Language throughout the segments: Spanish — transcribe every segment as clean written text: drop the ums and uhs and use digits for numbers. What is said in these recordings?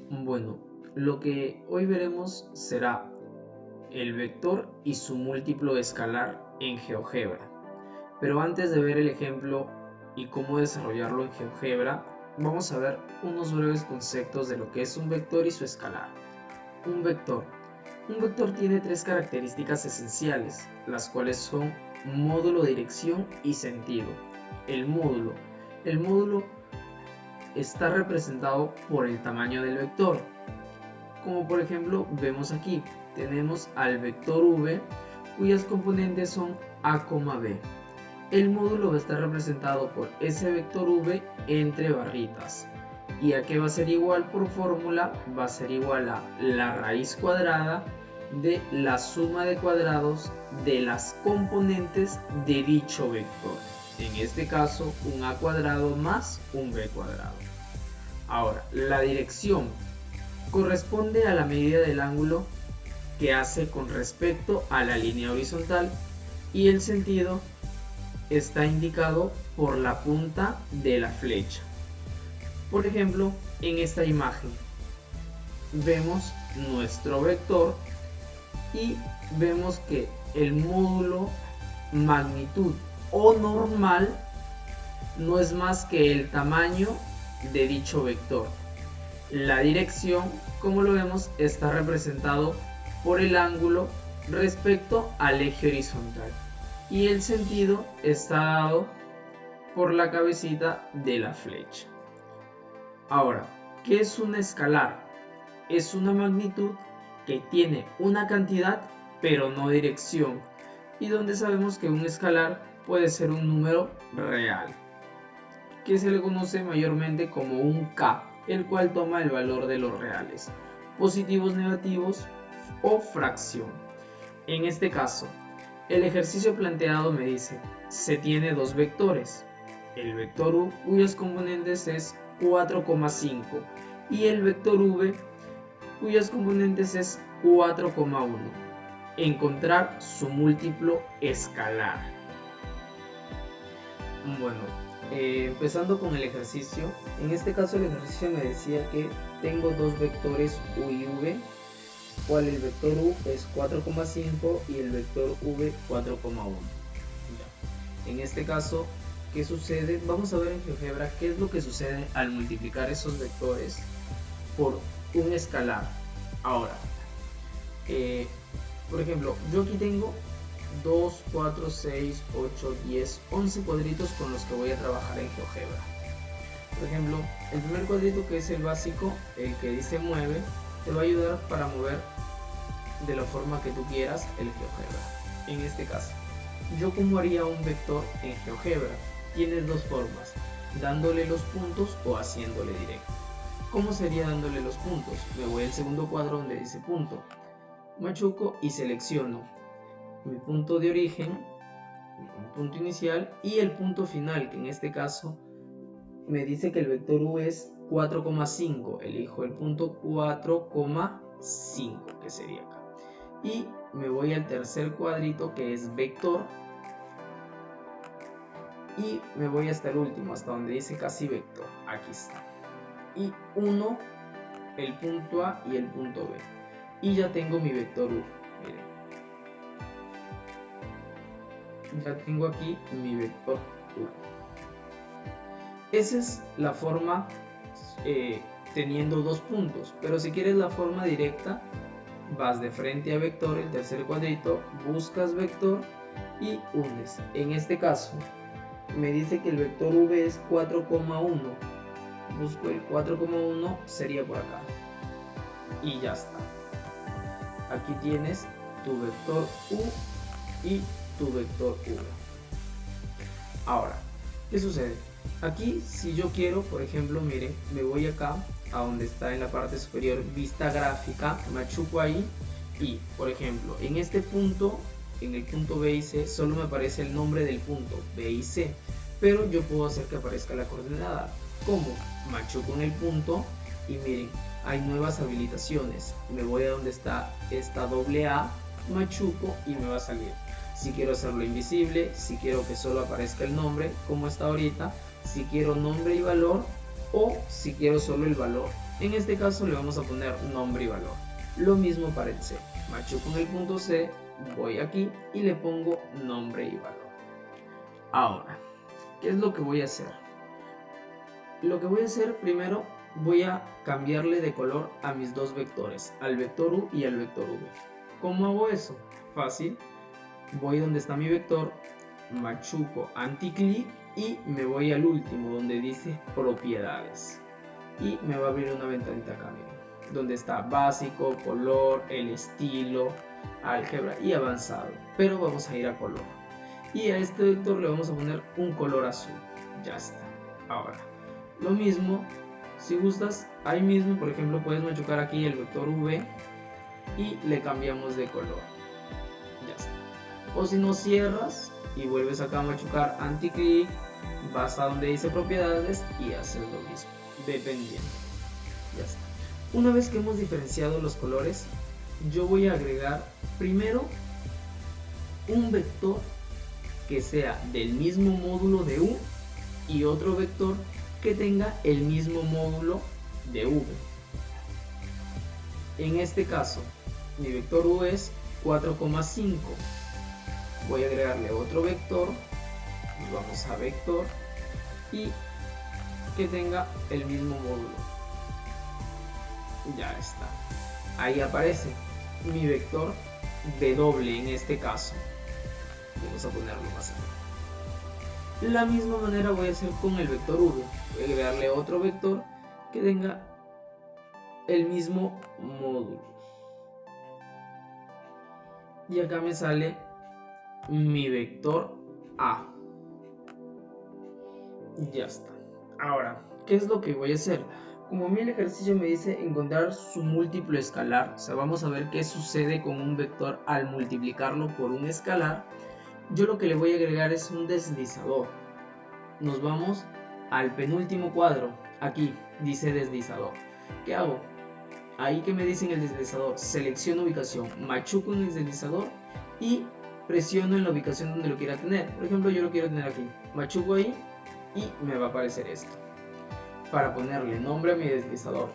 Bueno, lo que hoy veremos será el vector y su múltiplo escalar en GeoGebra. Pero antes de ver el ejemplo y cómo desarrollarlo en GeoGebra, vamos a ver unos breves conceptos de lo que es un vector y su escalar. Un vector. Un vector tiene tres características esenciales, las cuales son módulo, dirección y sentido. El módulo. El módulo está representado por el tamaño del vector. Como por ejemplo vemos aquí, tenemos al vector v cuyas componentes son a, b. El módulo va a estar representado por ese vector v entre barritas. ¿Y a qué va a ser igual por fórmula? Va a ser igual a la raíz cuadrada de la suma de cuadrados de las componentes de dicho vector. En este caso, un a cuadrado más un b cuadrado. Ahora, la dirección corresponde a la medida del ángulo que hace con respecto a la línea horizontal y el sentido está indicado por la punta de la flecha. Por ejemplo, en esta imagen vemos nuestro vector y vemos que el módulo magnitud o normal no es más que el tamaño de dicho vector. La dirección, como lo vemos, está representado por el ángulo respecto al eje horizontal y el sentido está dado por la cabecita de la flecha. Ahora, ¿qué es un escalar? Es una magnitud que tiene una cantidad pero no dirección, y donde sabemos que un escalar puede ser un número real, que se le conoce mayormente como un k, el cual toma el valor de los reales, positivos, negativos o fracción. En este caso, el ejercicio planteado me dice, se tiene dos vectores, el vector u cuyos componentes es 4,5 y el vector v cuyos componentes es 4,1. Encontrar su múltiplo escalar. Bueno, empezando con el ejercicio, en este caso el ejercicio me decía que tengo dos vectores u y v, cual el vector u es 4,5 y el vector v 4,1. En este caso, ¿qué sucede? Vamos a ver en GeoGebra qué es lo que sucede al multiplicar esos vectores por un escalar. Ahora, por ejemplo, yo aquí tengo 2, 4, 6, 8, 10, 11 cuadritos con los que voy a trabajar en GeoGebra. Por ejemplo, el primer cuadrito, que es el básico, el que dice mueve, te va a ayudar para mover de la forma que tú quieras el GeoGebra. En este caso, yo como haría un vector en GeoGebra, tienes dos formas, dándole los puntos o haciéndole directo. ¿Cómo sería dándole los puntos? Me voy al segundo cuadro donde dice punto, machuco y selecciono mi punto de origen, mi punto inicial y el punto final, que en este caso me dice que el vector u es 4,5, elijo el punto 4,5, que sería acá, y me voy al tercer cuadrito, que es vector, y me voy hasta el último, hasta donde dice casi vector, aquí está, y 1 el punto A y el punto B, y ya tengo mi vector u. Miren, ya tengo aquí mi vector u. Esa es la forma teniendo dos puntos, pero si quieres la forma directa, vas de frente a vector, el tercer cuadrito, buscas vector y unes. En este caso me dice que el vector v es 4,1, busco el 4,1, sería por acá y ya está. Aquí tienes tu vector u y tu vector v. Ahora, ¿qué sucede? Aquí, si yo quiero, por ejemplo, miren, me voy acá a donde está en la parte superior vista gráfica, machuco ahí y, por ejemplo, en este punto, en el punto B y C, solo me aparece el nombre del punto B y C, pero yo puedo hacer que aparezca la coordenada. ¿Cómo? Machuco en el punto y miren, hay nuevas habilitaciones. Me voy a donde está esta doble A, machuco y me va a salir. Si quiero hacerlo invisible, si quiero que solo aparezca el nombre, como está ahorita, si quiero nombre y valor, o si quiero solo el valor. En este caso le vamos a poner nombre y valor. Lo mismo para el C. Machuco en el punto C, voy aquí y le pongo nombre y valor. Ahora, ¿qué es lo que voy a hacer? Lo que voy a hacer primero, voy a cambiarle de color a mis dos vectores, al vector U y al vector V. ¿Cómo hago eso? Fácil. Voy donde está mi vector, machuco anti-clic y me voy al último donde dice propiedades. Y me va a abrir una ventanita acá, miren, donde está básico, color, el estilo, álgebra y avanzado. Pero vamos a ir a color. Y a este vector le vamos a poner un color azul. Ya está. Ahora, lo mismo, si gustas, ahí mismo, por ejemplo, puedes machucar aquí el vector V y le cambiamos de color. Ya está. O si no, cierras y vuelves acá a machucar anti-clic, vas a donde dice propiedades y haces lo mismo, dependiendo. Ya está. Una vez que hemos diferenciado los colores, yo voy a agregar primero un vector que sea del mismo módulo de U y otro vector que tenga el mismo módulo de V. En este caso, mi vector U es 4,5. Voy a agregarle otro vector, y vamos a vector, y que tenga el mismo módulo. Ya está. Ahí aparece mi vector W en este caso. Vamos a ponerlo más acá. De la misma manera voy a hacer con el vector V. Voy a agregarle otro vector que tenga el mismo módulo. Y acá me sale mi vector A. Ya está. Ahora, ¿qué es lo que voy a hacer? Como a mí el ejercicio me dice encontrar su múltiplo escalar, o sea, vamos a ver qué sucede con un vector al multiplicarlo por un escalar. Yo lo que le voy a agregar es un deslizador. Nos vamos al penúltimo cuadro. Aquí dice deslizador. ¿Qué hago? Ahí que me dicen el deslizador, selecciono ubicación, machuco en el deslizador y presiono en la ubicación donde lo quiera tener. Por ejemplo, yo lo quiero tener aquí. Machuco ahí y me va a aparecer esto. Para ponerle nombre a mi deslizador.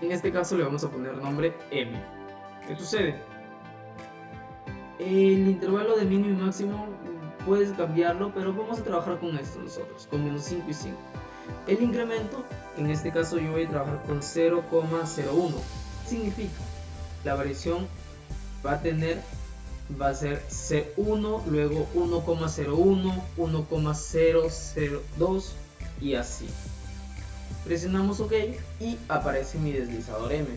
En este caso le vamos a poner nombre M. ¿Qué sucede? El intervalo de mínimo y máximo puedes cambiarlo, pero vamos a trabajar con esto nosotros, con menos 5 y 5. El incremento, en este caso yo voy a trabajar con 0,01. Significa, la variación va a ser C1, luego 1,01, 1,002 y así. Presionamos OK y aparece mi deslizador M.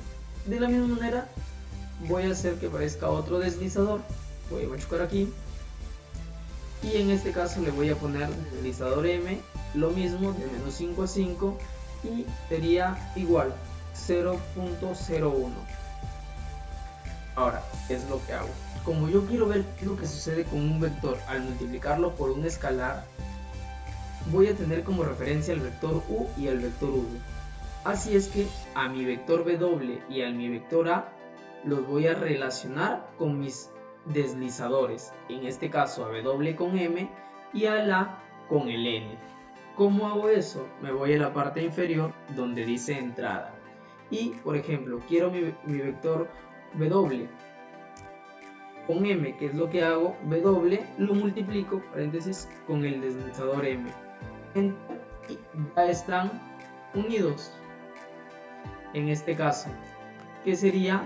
De la misma manera voy a hacer que aparezca otro deslizador. Voy a machucar aquí y en este caso le voy a poner deslizador M, lo mismo de menos 5 a 5 y sería igual 0,01. Ahora, ¿qué es lo que hago? Como yo quiero ver qué es lo que sucede con un vector al multiplicarlo por un escalar, voy a tener como referencia el vector U y el vector V. Así es que a mi vector W y a mi vector A los voy a relacionar con mis deslizadores, en este caso a W con M y a la con el N. ¿Cómo hago eso? Me voy a la parte inferior donde dice entrada y, por ejemplo, quiero mi vector W con M. ¿Qué es lo que hago? W lo multiplico, paréntesis, con el deslizador M y ya están unidos. En este caso, ¿qué sería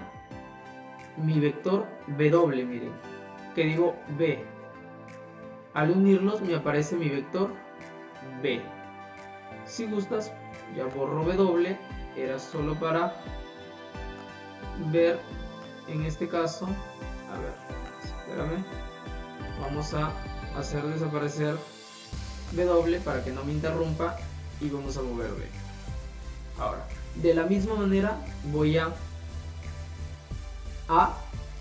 mi vector W? Miren, que digo B. Al unirlos me aparece mi vector B. Si gustas, ya borro W. Era solo para ver, en este caso, a ver, espérame. Vamos a hacer desaparecer W para que no me interrumpa y vamos a mover B. Ahora, de la misma manera voy a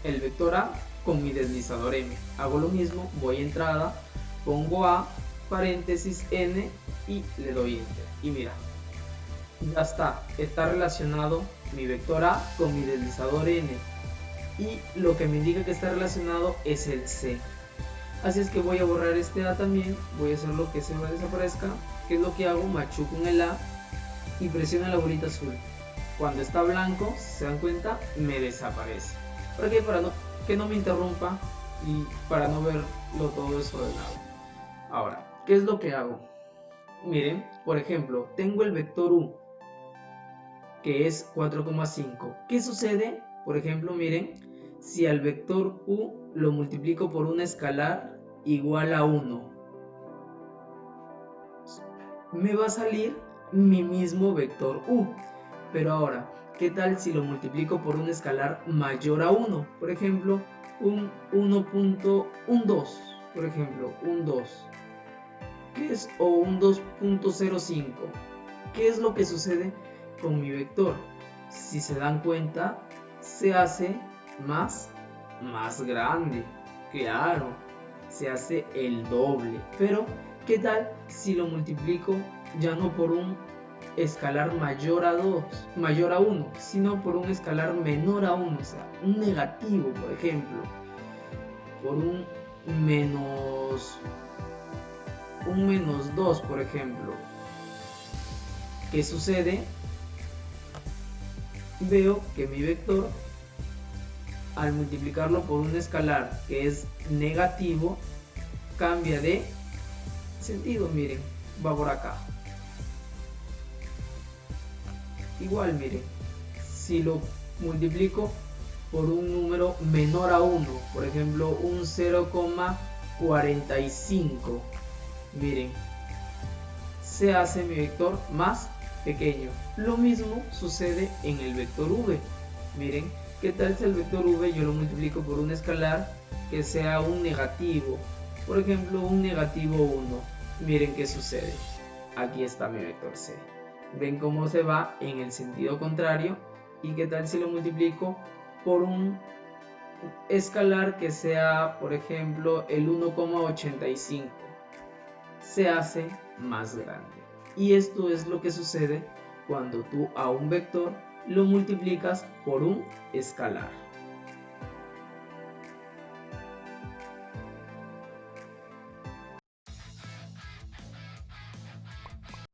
el vector A con mi deslizador M. Hago lo mismo, voy a entrada, pongo A, paréntesis N y le doy Enter. Y mira, ya está relacionado mi vector A con mi deslizador N. Y lo que me indica que está relacionado es el C. Así es que voy a borrar este A también, voy a hacer lo que se me desaparezca. ¿Qué es lo que hago? Machuco en el A y presiono la bolita azul. Cuando está blanco, se dan cuenta, me desaparece. ¿Para qué? Para que no me interrumpa y para no verlo todo desordenado. Ahora, ¿qué es lo que hago? Miren, por ejemplo, tengo el vector u, que es 4,5. ¿Qué sucede? Por ejemplo, miren, si al vector u lo multiplico por un escalar igual a 1, me va a salir mi mismo vector u. Pero ahora, ¿qué tal si lo multiplico por un escalar mayor a 1? Por ejemplo, un 1.12, por ejemplo, un 2. ¿Qué es? O un 2.05. ¿Qué es lo que sucede con mi vector? Si se dan cuenta, se hace más grande. Claro, se hace el doble. Pero, ¿qué tal si lo multiplico ya no por un escalar mayor a 1, sino por un escalar menor a 1, o sea, un negativo, por ejemplo, por un menos 2, por ejemplo? ¿Qué sucede? Veo que mi vector, al multiplicarlo por un escalar que es negativo, cambia de sentido. Miren, va por acá. Igual, miren, si lo multiplico por un número menor a 1, por ejemplo un 0,45, miren, se hace mi vector más pequeño. Lo mismo sucede en el vector v. Miren, ¿qué tal si el vector v yo lo multiplico por un escalar que sea un negativo? Por ejemplo, un negativo 1. Miren qué sucede. Aquí está mi vector c. ¿Ven cómo se va en el sentido contrario? ¿Y qué tal si lo multiplico por un escalar que sea, por ejemplo, el 1,85? Se hace más grande. Y esto es lo que sucede cuando tú a un vector lo multiplicas por un escalar.